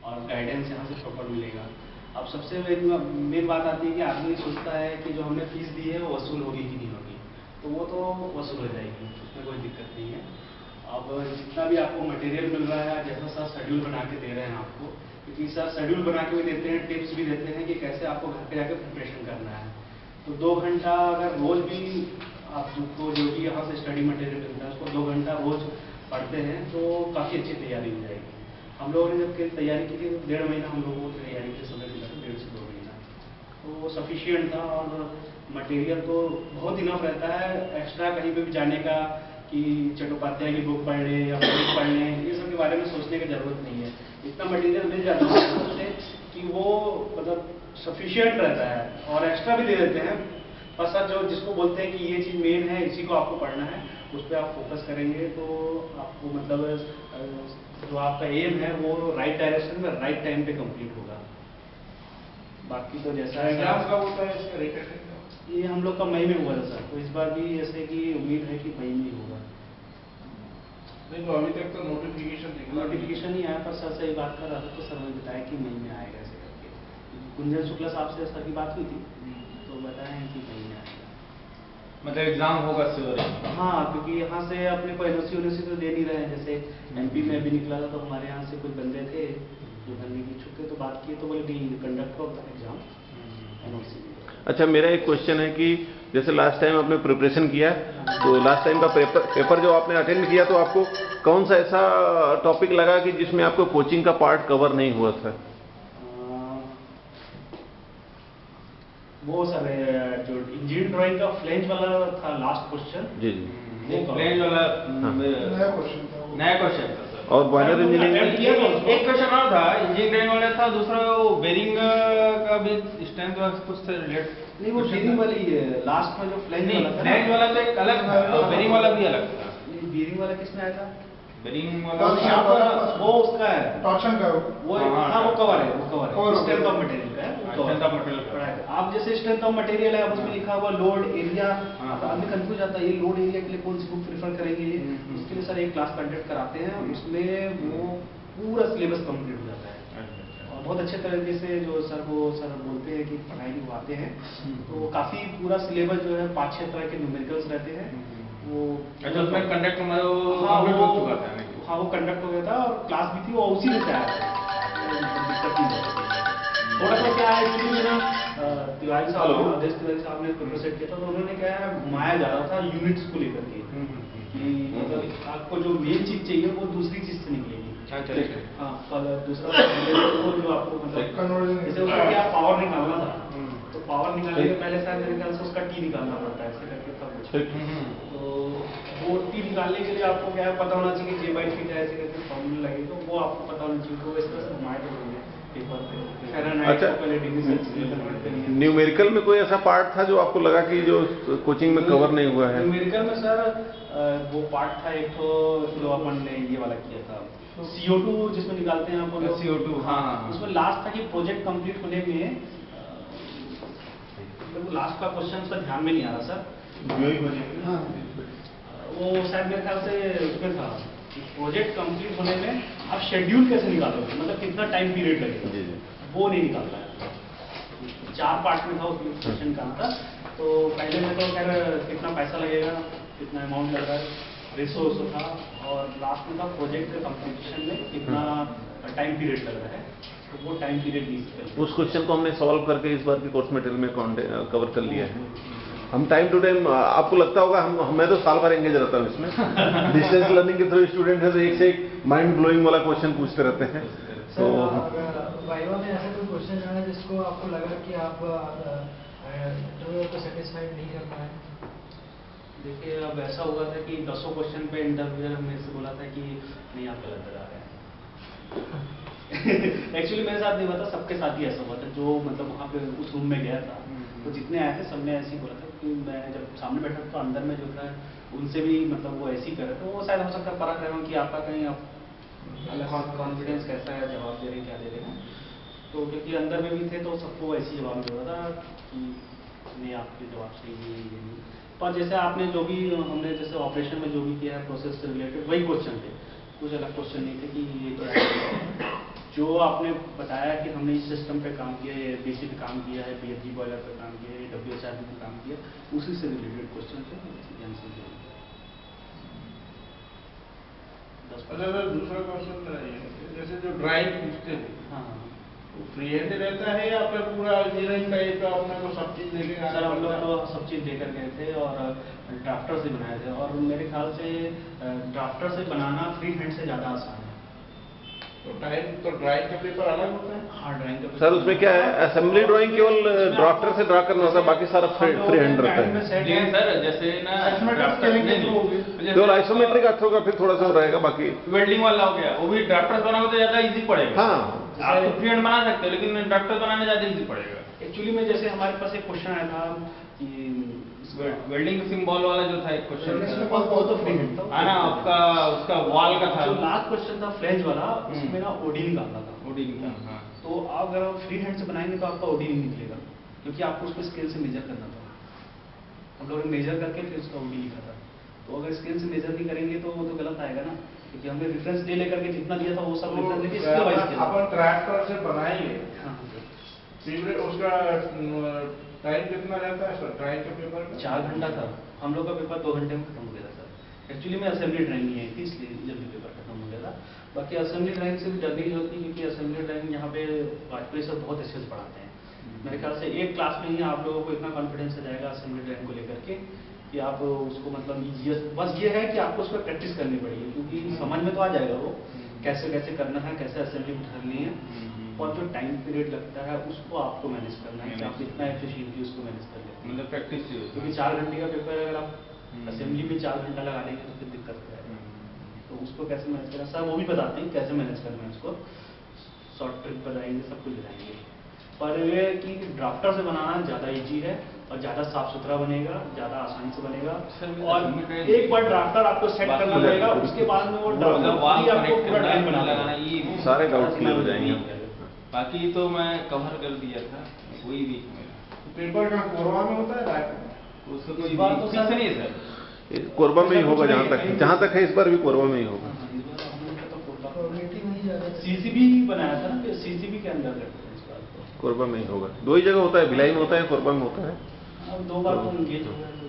और गाइडेंस यहाँ से प्रॉपर मिलेगा। अब सबसे मेन बात आती है कि आदमी सोचता है कि जो हमने फीस दी है वो वसूल होगी कि नहीं होगी, तो वो तो वसूल हो जाएगी, उसमें कोई दिक्कत नहीं है। अब जितना भी आपको मटेरियल मिल रहा है, जैसा सर शेड्यूल बना के दे रहे हैं आपको, क्योंकि सर शेड्यूल बना के भी देते हैं, टिप्स भी देते हैं कि कैसे आपको घर पे जाकर प्रिपरेशन करना है। तो 2 घंटा अगर रोज भी आपको जो भी यहाँ से स्टडी मटेरियल मिलता है उसको 2 घंटा रोज पढ़ते हैं तो काफ़ी अच्छी तैयारी हो जाएगी। हम लोगों ने जब तैयारी की थी तो 1.5 महीना हम लोगों को तैयारी के समय मिला था, 1.5 से 2 महीना, तो वो सफिशियंट था। और मटेरियल तो बहुत इनफ रहता है, एक्स्ट्रा कहीं पे भी जाने का कि चट्टोपाध्याय की बुक पढ़ लें या बुक पढ़ लें, ये सब के बारे में सोचने की जरूरत नहीं है। इतना मटेरियल मिल जाता है कि वो मतलब सफिशियंट रहता है, और एक्स्ट्रा भी दे देते हैं। पर सर जो जिसको बोलते हैं कि ये चीज़ मेन है, इसी को आपको पढ़ना है, उस पर आप फोकस करेंगे तो आपको मतलब जो आपका एम है वो राइट डायरेक्शन में राइट टाइम पे कंप्लीट होगा। बाकी तो जैसा एग्जाम कब होता है इसका रिकॉर्ड? ये हम लोग का मई में हुआ था सर, तो इस बार भी ऐसे कि उम्मीद है कि मई में होगा। नहीं तो अभी तक तो नोटिफिकेशन नहीं आया, पर सर से बात कर रहा था तो सर ने बताया कि मई में आएगा ऐसे करके। कुंजन शुक्ला साहब से सर की बात हुई थी तो बताया कि मई में आएगा, मतलब एग्जाम होगा श्योर। हाँ, क्योंकि यहाँ से अपने को एनओसी तो दे नहीं रहे हैं। जैसे एमपी में अभी निकला था तो हमारे यहाँ से कुछ बंदे थे जो भरने की इच्छुक थे, तो बात की तो बोले कि कंडक्ट होगा एग्जाम एनओसी। अच्छा, मेरा एक क्वेश्चन है कि जैसे लास्ट टाइम आपने प्रिपरेशन किया, तो लास्ट टाइम का पेपर जो आपने अटेंड किया, तो आपको कौन सा ऐसा टॉपिक लगा कि जिसमें आपको कोचिंग का पार्ट कवर नहीं हुआ था? वो सर जो इंजीनियरिंग ड्राइंग का फ्लेंज वाला था लास्ट क्वेश्चन। जी जी, वो फ्लेंज वाला नया क्वेश्चन था सर। और बॉयलर इंजीनियरिंग एक क्वेश्चन और था, इंजीनियरिंग वाला था, दूसरा वो बेरिंग का भी स्ट्रेंथ कुछ से रिलेट। नहीं, वो बेरिंग वाली लास्ट में जो फ्लेंज वाला था, फ्लेंज वाला तो एक अलग था और बेरिंग वाला भी अलग था। बेरिंग वाला किसमें आया था? बेरिंग वाला वो उसका है टॉर्शन का वो, हाँ वो कवर है, वो कवर है, स्ट्रेंथ ऑफ मटेरियल का है, स्ट्रेंथ ऑफ मटेरियल। आप जैसे स्ट्रेंथ ऑफ मटेरियल है, उसमें लिखा हुआ लोड एरिया, आदमी कंफ्यूज आता है ये लोड एरिया के लिए कौन सी बुक प्रेफर करेंगे। उसके लिए सर एक क्लास कंडक्ट कराते हैं, उसमें वो पूरा सिलेबस कंप्लीट हो जाता है और बहुत अच्छे तरीके से जो सर बोलते हैं कि पढ़ाई करवाते हैं। तो काफी पूरा सिलेबस जो है 5-6 तरह के न्यूमेरिकल्स रहते हैं वो। अच्छा, उसमें कंडक्ट हाँ वो कंडक्ट हो गया था और क्लास भी थी, वो उसी में से आया था, दिक्कत नहीं होती। थोड़ा सा क्या है कि ना तिवारी साहब ने पेपर सेट किया था, तो उन्होंने क्या है घुमाया जा रहा था यूनिट्स को लेकर के कि मतलब आपको जो मेन चीज चाहिए वो दूसरी चीज से निकलेगी। हाँ, दूसरा जो आपको मतलब जैसे उसका क्या पावर निकालना था, तो पावर निकालने के पहले शायद मेरे ख्याल से उसका टी निकालना पड़ता है, ऐसे करके था कुछ। तो वो टी निकालने के लिए आपको क्या है पता होना चाहिए कि J/T है, ऐसे करके फॉर्मूला लगे, तो वो आपको पता होना चाहिए। तो इस तरह से घुमाए थे पेपर पे। अच्छा, न्यूमेरिकल में कोई ऐसा पार्ट था जो आपको लगा कि जो कोचिंग में कवर नहीं हुआ है? न्यूमेरिकल में सर वो पार्ट था एक तो जो अपन ने ये वाला किया था CO2 जिसमें निकालते हैं अपन CO2। हाँ, उसमें लास्ट था कि प्रोजेक्ट कंप्लीट होने में लास्ट का क्वेश्चन सर ध्यान में नहीं आ रहा सर, वो शायद मेरे ख्याल से उसमें था प्रोजेक्ट कंप्लीट होने में आप शेड्यूल कैसे निकालोगे, मतलब कितना टाइम पीरियड लगेगा, वो नहीं निकाल पाया। 4 पार्ट में था उसमें क्वेश्चन का था। तो पहले में तो खैर कितना पैसा लगेगा, कितना अमाउंट लग रहा है, रिसोर्स था, और लास्ट में था प्रोजेक्ट कंप्लीशन में कितना टाइम पीरियड लग रहा है, तो वो टाइम पीरियड नहीं। उस क्वेश्चन को हमने सॉल्व करके इस बार के कोर्स मटेरियल में कवर कर लिया है। हम टाइम टू टाइम, आपको लगता होगा मैं तो साल भर एंगेज रहता हूँ इसमें। डिस्टेंस लर्निंग के थ्रू स्टूडेंट है तो एक से एक माइंड ब्लोइंग वाला क्वेश्चन पूछते रहते हैं। तो वाइवा में ऐसा कोई क्वेश्चन आया जिसको आपको लगा कि आप इंटरव्यू को सेटिस्फाइड नहीं कर पाए? देखिए, अब ऐसा हुआ था कि 10 क्वेश्चन पे इंटरव्यूअर मेरे से बोला था कि नहीं आप गलत बता रहे हैं। एक्चुअली मेरे साथ नहीं हुआ था, सबके साथ ही ऐसा हुआ था जो मतलब वहाँ पे उस रूम में गया था, तो जितने आए थे सबने ऐसे ही बोला था कि मैं जब सामने बैठा तो अंदर में जो था उनसे भी मतलब वो ऐसे ही कर रहे थे। वो शायद हो सकता है परख रहे हो कि आपका कहीं आप कॉन्फिडेंस कैसा है, जवाब दे रहे हैं क्या दे रहे हैं। तो क्योंकि अंदर में भी थे तो सबको ऐसे ही जवाब दे रहा था कि नहीं आपके जवाब सही है ये नहीं। पर जैसे आपने जो भी हमने जैसे ऑपरेशन में जो भी किया है प्रोसेस से रिलेटेड वही क्वेश्चन थे, कुछ अलग क्वेश्चन नहीं थे कि ये क्या है। जो आपने बताया कि हमने इस सिस्टम पे काम किया है, बीसी पे काम किया है, बीएफजी बॉयलर पे काम किया है, डब्ल्यूएचआरबी पे काम किया, उसी से रिलेटेड क्वेश्चन थे, उसी आंसर दिए। अच्छा, दूसरा क्वेश्चन है, जैसे जो ड्राइंग पूछते थे, हाँ वो फ्री हैंड रहता है या फिर पूरा इंजीनियरिंग टाइप का अपने को सब चीज लेके सर, आना हम लोग पड़ता तो है? सब चीज़ लेकर गए थे और ड्राफ्टर से बनाए थे, और मेरे ख्याल से ड्राफ्टर से बनाना फ्री हैंड से ज़्यादा आसान है। तो ड्राइंग का पेपर अलग होता है? हाँ, ड्राइंग का सर उसमें क्या है, असेंबली ड्राइंग केवल ड्राफ्टर से ड्रा करना होता है, बाकी सारा फ्री हैंड रहता है। लेकिन सर जैसे ना केवल आइसोमेट्रिक आर्थोग्राफी थोड़ा सा रहेगा, बाकी वेल्डिंग वाला हो गया, वो भी ड्राफ्टर बनाओगे तो ज्यादा इजी पड़ेगा। हाँ आप तो फ्री हैंड बना सकते हो, लेकिन ड्राफ्टर बनाने ज्यादा इजी पड़ेगा। एक्चुअली में जैसे हमारे पास एक क्वेश्चन आया था कि वेल्डिंग सिंबल वाला जो था एक क्वेश्चन वो तो फ्री हैंड था, है ना, आपका उसका वॉल का था, जो लास्ट क्वेश्चन था फ्लेंज वाला, उसमें ना ओडी निकालना था। ओडी का। हाँ। तो आप अगर आप फ्री हैंड से बनाएंगे तो आपका ओडी नहीं निकलेगा, क्योंकि आपको उसको स्केल से मेजर करना था। हम लोगों ने मेजर करके फिर उसका ओडी लिखा था। तो अगर स्केल से मेजर नहीं करेंगे तो वो तो गलत आएगा ना, क्योंकि हमने रेफरेंस दे लेकर के जितना दिया था वो सब रेफरेंस लेके स्केल वाइज किया था। अपन ट्रैक्टर से बनाएंगे, हाँ, फिर उसका टाइम कितना रहता है सर ड्राइंग के पेपर में? 4 घंटा था। हम लोग का पेपर 2 घंटे में खत्म हो गया था सर। एक्चुअली में असेंबली ड्राइंग नहीं आई थी, इसलिए जल्दी पेपर खत्म हो गया था। बाकी असेंबली ड्राइंग से भी जल्दी नहीं होती, क्योंकि असेंबली ड्राइंग यहाँ पे वाजपेयी सर बहुत अच्छे से पढ़ाते हैं। मेरे ख्याल से एक क्लास में ही आप लोगों को इतना कॉन्फिडेंस आ जाएगा असेंबली ड्राइंग को लेकर के कि आप उसको मतलब ईजिएस्ट, बस ये है कि आपको उसको प्रैक्टिस करनी पड़ेगी, क्योंकि समझ में तो आ जाएगा वो कैसे कैसे करना है, कैसे असेंबली करनी है, और जो टाइम पीरियड लगता है उसको आपको मैनेज करना है कि आप कितना एफिशिएंटली उसको मैनेज कर लेते हैं। मतलब प्रैक्टिस चाहिए। क्योंकि 4 घंटे का पेपर है, अगर आप असेंबली में 4 घंटा लगा देंगे तो फिर दिक्कत हो जाएगी। तो उसको कैसे मैनेज करना, सर वो भी बताते हैं कैसे मैनेज करना है उसको, शॉर्ट ट्रिक बताएंगे, सब कुछ बताएंगे। पर ये कि ड्राफ्टर से बनाना ज़्यादा ईजी है और ज़्यादा साफ सुथरा बनेगा, ज़्यादा आसानी से बनेगा। और एक बार ड्राफ्टर आपको सेट करना पड़ेगा, उसके बाद में वो ड्राफ्टर आपको पूरा ड्राइंग बना लगाना, देगा। ये सारे डाउट क्लियर हो जाएंगे। बाकी तो मैं कवर कर दिया था, वही वीक में। पेपर का कोरवा में होता है रायपुर में? उसका कोई इस बार तो फिक्स सर- नहीं है सर। कोरबा में ही होगा, जहाँ तक है इस बार भी कोरबा में ही होगा। तो मीटिंग नहीं ज़्यादा सीसीबी बनाया था ना, सीसीबी के अंदर करते हैं इस बार तो। कोरबा में ही होगा, 2 ही जगह होता है, भिलाई में होता है, कोरबा में होता है। अब 2 बार तो एंगेज हो गया तो